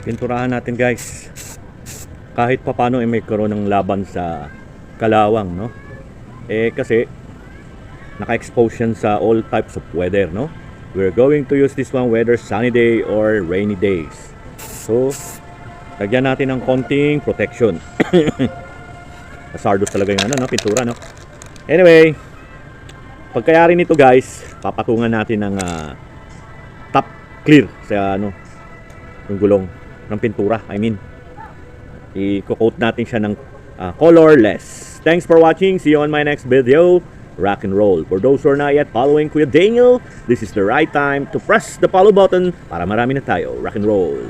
Pinturahan natin guys. Kahit papano may karoon ng laban sa kalawang, no? Kasi naka-expose yan sa all types of weather, no? We're going to use this one whether sunny day or rainy days. So, lagyan natin ng konting protection. Hazardous talaga yung no? Pintura, no? Anyway, pagkayari nito guys, papatungan natin ng top clear sa yung gulong ng pintura. I-coat natin siya ng colorless. Thanks for watching. See you on my next video. Rock and roll. For those who are not yet following Kuya Daniel, this is the right time to press the follow button para marami na tayo. Rock and roll.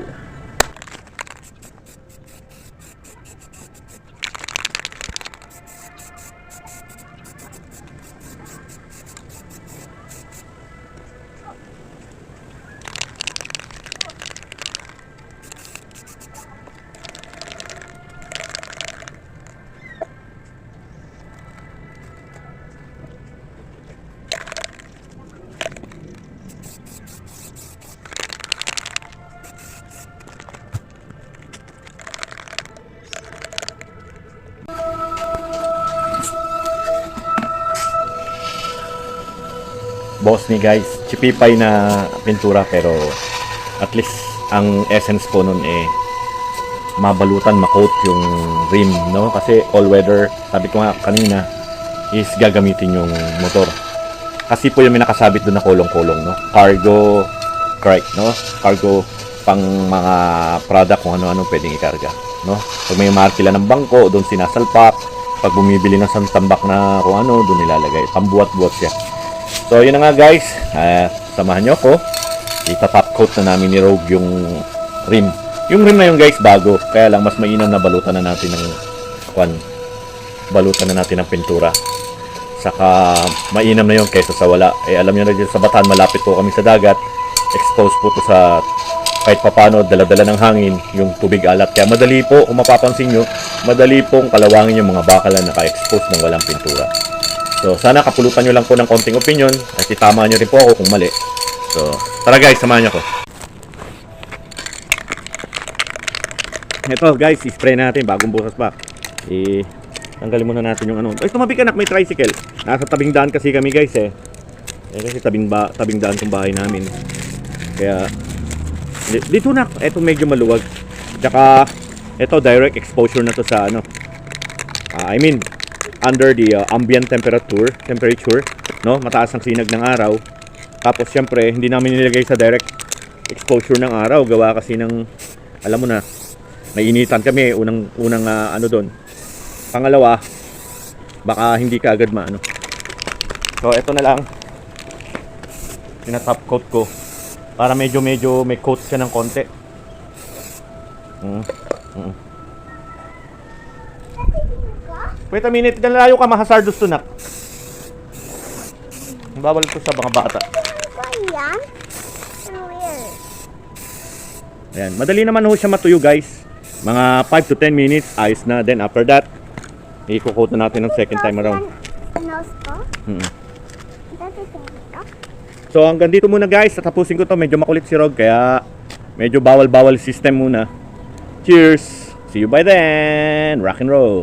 Boss ni guys, chipipay na pintura pero at least ang essence po nun mabalutan, makoat yung rim, no? Kasi all weather, sabi ko nga kanina, is gagamitin yung motor. Kasi po yung may nakasabit doon na kolong-kolong, no? Cargo crate, no? Cargo pang mga product kung ano-ano pwedeng ikarga, no? Pag may markila ng bangko, doon sinasalpak. Pag bumibili ng santambak na kung ano, doon nilalagay. Pambuat-buat siya. So yun na nga guys, samahan nyo ako. Itatop coat na namin ni Rogue yung rim. Yung rim na yun guys bago, kaya lang mas mainam na balutan na natin ng pintura. Saka mainam na yun kaysa sa wala. Alam nyo na dito sa Bataan, malapit po kami sa dagat. Exposed po to sa kahit papano, dala-dala ng hangin, yung tubig alat. Kaya madali po, kung mapapansin nyo, madali pong kalawangin yung mga bakal na naka-expose ng walang pintura. So, sana kapulutan nyo lang po ng konting opinion at itama nyo rin po ako kung mali. So, tara guys, samahan nyo ako. Ito guys, spray natin bagong bukas pa. Tanggalin muna natin yung ano. Ay, tumabi ka nak, may tricycle. Nasa tabing daan kasi kami guys kasi tabing daan tong bahay namin. Kaya, dito nak, eto medyo maluwag. Tsaka, eto direct exposure na to sa under the ambient temperature, no? Mataas ang sinag ng araw. Tapos syempre, hindi namin nilagay sa direct exposure ng araw, gawa kasi ng alam mo na, nainitan kami unang doon. Pangalawa, baka hindi ka agad maano. So, eto na lang. Tina-top coat ko para medyo may coat siya ng konti. Wait a minute, nalayo ka, mahazardous to nak. Bawal to sa mga bata. Yan? Ayan, madali naman ho siya matuyo guys. Mga 5 to 10 minutes, ayos na. Then after that, i-coat na natin ng second time around. So hanggang dito muna guys, tatapusin ko to. Medyo makulit si Rog, kaya medyo bawal-bawal system muna. Cheers! See you by then! Rock and roll!